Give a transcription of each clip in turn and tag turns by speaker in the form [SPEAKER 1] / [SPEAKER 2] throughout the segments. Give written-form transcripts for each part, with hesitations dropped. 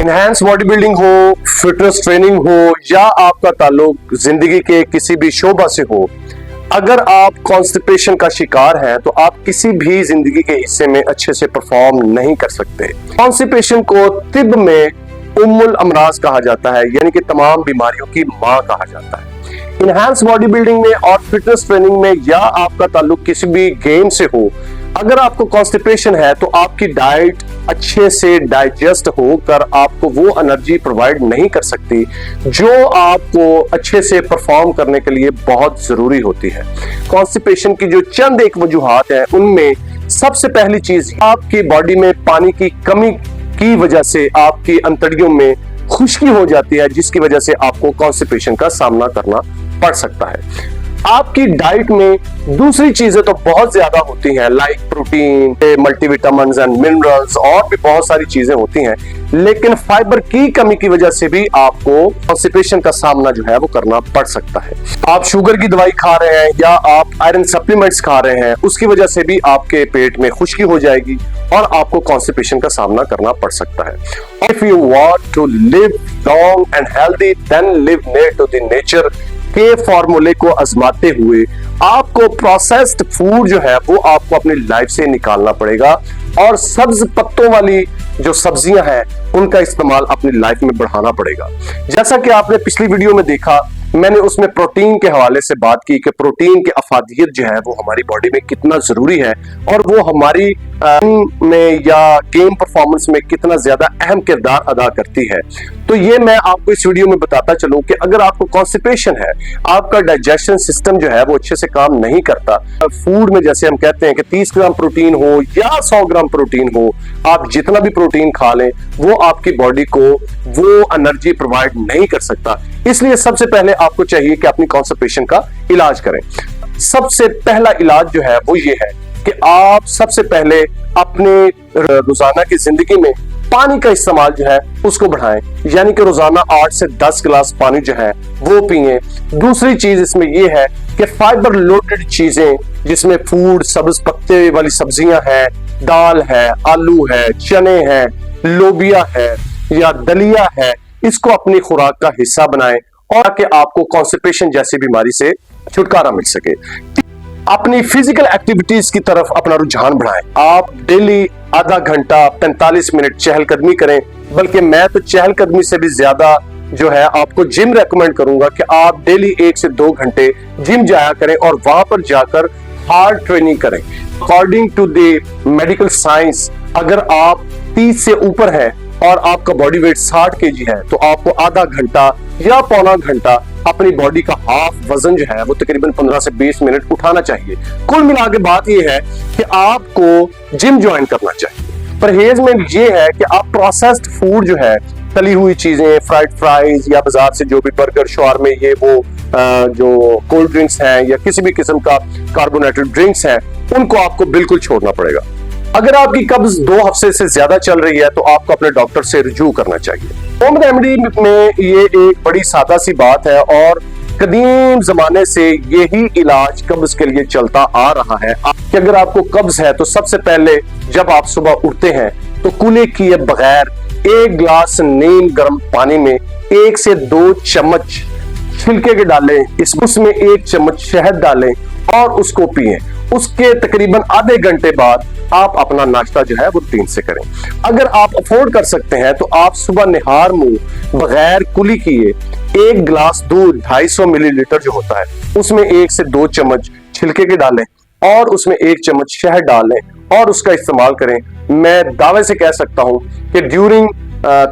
[SPEAKER 1] Enhance body building हो, fitness training हो या आपका ताल्लुक जिंदगी के किसी भी शोबा से हो, अगर आप कॉन्स्टिपेशन का शिकार हैं तो आप किसी भी जिंदगी के हिस्से में अच्छे से परफॉर्म नहीं कर सकते। कॉन्स्टिपेशन को तिब में उम्मुल अमराज कहा जाता है, यानी कि तमाम बीमारियों की मां कहा जाता है। इनहैंस बॉडी बिल्डिंग में और फिटनेस ट्रेनिंग में या आपका ताल्लुक किसी भी गेम से हो, अगर आपको कॉन्स्टिपेशन है तो आपकी डाइट अच्छे से डाइजेस्ट होकर आपको वो एनर्जी प्रोवाइड नहीं कर सकती जो आपको अच्छे से परफॉर्म करने के लिए बहुत जरूरी होती है। कॉन्स्टिपेशन की जो चंद एक वजूहात हैं, उनमें सबसे पहली चीज आपकी बॉडी में पानी की कमी की वजह से आपकी अंतड़ियों में खुश्की हो जाती है, जिसकी वजह से आपको कॉन्स्टिपेशन का सामना करना पड़ सकता है। आपकी डाइट में दूसरी चीजें तो बहुत ज्यादा होती हैं, like protein, multivitamins and minerals और भी बहुत सारी चीजें होती हैं, लेकिन फाइबर की कमी की वजह से भी आपको कॉन्स्टिपेशन का सामना जो है वो करना पड़ सकता है। आप शुगर की दवाई खा रहे हैं या आप आयरन सप्लीमेंट्स खा रहे हैं, उसकी वजह से भी आपके पेट में खुश्की हो जाएगी और आपको कॉन्स्टिपेशन का सामना करना पड़ सकता है। If you want to live long and healthy, then live near to the nature के फॉर्मूले को आजमाते हुए आपको प्रोसेस्ड फूड जो है वो आपको अपनी लाइफ से निकालना पड़ेगा और सब्ज पत्तों वाली जो सब्जियां हैं उनका इस्तेमाल अपनी लाइफ में बढ़ाना पड़ेगा। जैसा कि आपने पिछली वीडियो में देखा, मैंने उसमें प्रोटीन के हवाले से बात की कि प्रोटीन की अफादियत जो है वो हमारी बॉडी में कितना जरूरी है और वो हमारी में या गेम परफॉर्मेंस में कितना ज्यादा अहम किरदार अदा करती है। तो ये मैं आपको इस वीडियो में बताता चलूं कि अगर आपको कॉन्स्टिपेशन है, आपका डाइजेशन सिस्टम जो है वो अच्छे से काम नहीं करता, फूड में जैसे हम कहते हैं कि 30 ग्राम प्रोटीन हो या 100 ग्राम प्रोटीन हो, आप जितना भी प्रोटीन खा लें वो आपकी बॉडी को वो एनर्जी प्रोवाइड नहीं कर सकता। इसलिए सबसे पहले आपको चाहिए कि अपनी कॉन्स्टिपेशन का इलाज करें। सबसे पहला इलाज जो है वो ये है कि आप सबसे पहले अपने रोजाना की जिंदगी में पानी का इस्तेमाल जो है उसको बढ़ाएं, यानी कि रोजाना 8 से 10 गिलास पानी जो है वो पिए। दूसरी चीज इसमें ये है कि फाइबर लोडेड चीजें जिसमें फूड, सब्ज पत्ते वाली सब्जियां हैं, दाल है, आलू है, चने हैं, लोबिया है या दलिया है, इसको अपनी खुराक का हिस्सा बनाएं और ताकि आपको कॉन्स्टिपेशन जैसी बीमारी से छुटकारा मिल सके। अपनी फिजिकल एक्टिविटीज की तरफ अपना रुझान बढ़ाएं। आप डेली आधा घंटा 45 मिनट चहलकदमी करें, बल्कि मैं तो चहलकदमी से भी ज्यादा जो है आपको जिम रेकमेंड करूंगा कि आप डेली 1 से 2 घंटे जिम जाया करें और वहां पर जाकर हार्ड ट्रेनिंग करें। According to the medical science, अगर आप 30 से ऊपर है और आपका बॉडी वेट 60 केजी है तो आपको आधा घंटा या पौना घंटा अपनी बॉडी का हाफ वजन जो है वो तकरीबन 15 से 20 मिनट उठाना चाहिए। कुल मिला के बात ये है कि आपको जिम ज्वाइन करना चाहिए। परहेज में ये है कि आप प्रोसेस्ड फूड जो है, तली हुई चीजें, फ्राइड फ्राइज या बाजार से जो भी बर्गर, शवारमे, ये वो जो कोल्ड ड्रिंक्स हैं या किसी भी किस्म का कार्बोनेटेड ड्रिंक्स हैं, उनको आपको बिल्कुल छोड़ना पड़ेगा। अगर आपकी कब्ज 2 हफ्ते से ज्यादा चल रही है तो आपको अपने डॉक्टर से रुजू करना चाहिए। होम रेमेडी में ये एक बड़ी सादा सी बात है और कदीम जमाने से यही इलाज कब्ज के लिए चलता आ रहा है कि अगर आपको कब्ज है तो सबसे पहले जब आप सुबह उठते हैं तो कुले किए बगैर 1 गिलास नीम गर्म पानी में 1 से 2 चम्मच छिलके के डालें, उसमें 1 चम्मच शहद डालें और उसको पिएं। उसके तकरीबन आधे घंटे बाद आप अपना नाश्ता जो है वो रूटीन से करें। अगर आप अफोर्ड कर सकते हैं तो आप सुबह निहार मुंह बगैर कुली किए 1 गिलास दूध 250 मिलीलीटर जो होता है उसमें 1 से 2 चम्मच छिलके के डालें और उसमें 1 चम्मच शहद डालें और उसका इस्तेमाल करें। मैं दावे से कह सकता हूं कि ड्यूरिंग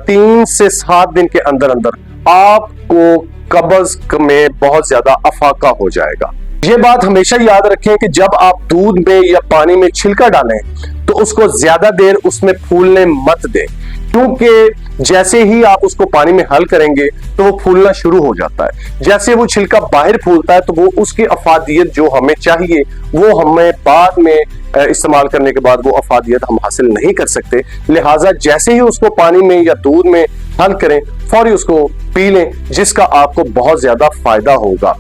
[SPEAKER 1] 3 से 7 दिन के अंदर अंदर आपको कब्ज में बहुत ज्यादा अफाका हो जाएगा। ये बात हमेशा याद रखें कि जब आप दूध में या पानी में छिलका डालें तो उसको ज्यादा देर उसमें फूलने मत दें, क्योंकि जैसे ही आप उसको पानी में हल करेंगे तो वो फूलना शुरू हो जाता है। जैसे वो छिलका बाहर फूलता है तो वो उसकी अफादियत जो हमें चाहिए वो हमें बाद में इस्तेमाल करने के बाद वो अफादियत हम हासिल नहीं कर सकते। लिहाजा जैसे ही उसको पानी में या दूध में हल करें, फौरी उसको पी लें, जिसका आपको बहुत ज्यादा फायदा होगा।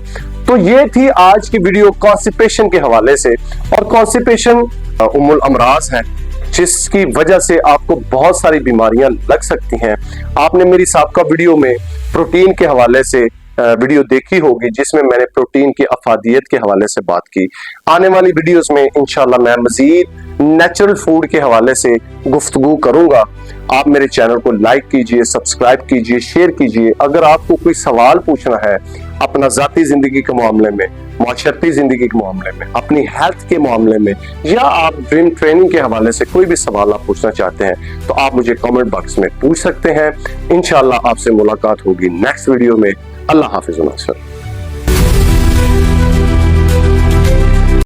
[SPEAKER 1] तो ये थी आज की वीडियो कॉन्स्टिपेशन के हवाले से। और कॉन्स्टिपेशन उम्मुल अमराज है, जिसकी वजह से आपको बहुत सारी बीमारियां लग सकती हैं। आपने मेरी साबका वीडियो में प्रोटीन के हवाले से वीडियो देखी होगी, जिसमें मैंने प्रोटीन की अफादियत के हवाले से बात की। आने वाली वीडियोस में इंशाल्लाह मैं मजीद नेचुरल फूड के हवाले से गुफ्तगू करूंगा। आप मेरे चैनल को लाइक कीजिए, सब्सक्राइब कीजिए, शेयर कीजिए। अगर आपको कोई सवाल पूछना है अपना ज़ाती ज़िंदगी के मामले में, माशरती ज़िंदगी के मामले में, अपनी हेल्थ के मामले में, या आप ड्रीम ट्रेनिंग के हवाले से कोई भी सवाल आप पूछना चाहते हैं तो आप मुझे कमेंट बॉक्स में पूछ सकते हैं। इंशाल्लाह आपसे मुलाकात होगी नेक्स्ट वीडियो में। अल्लाह हाफिज़।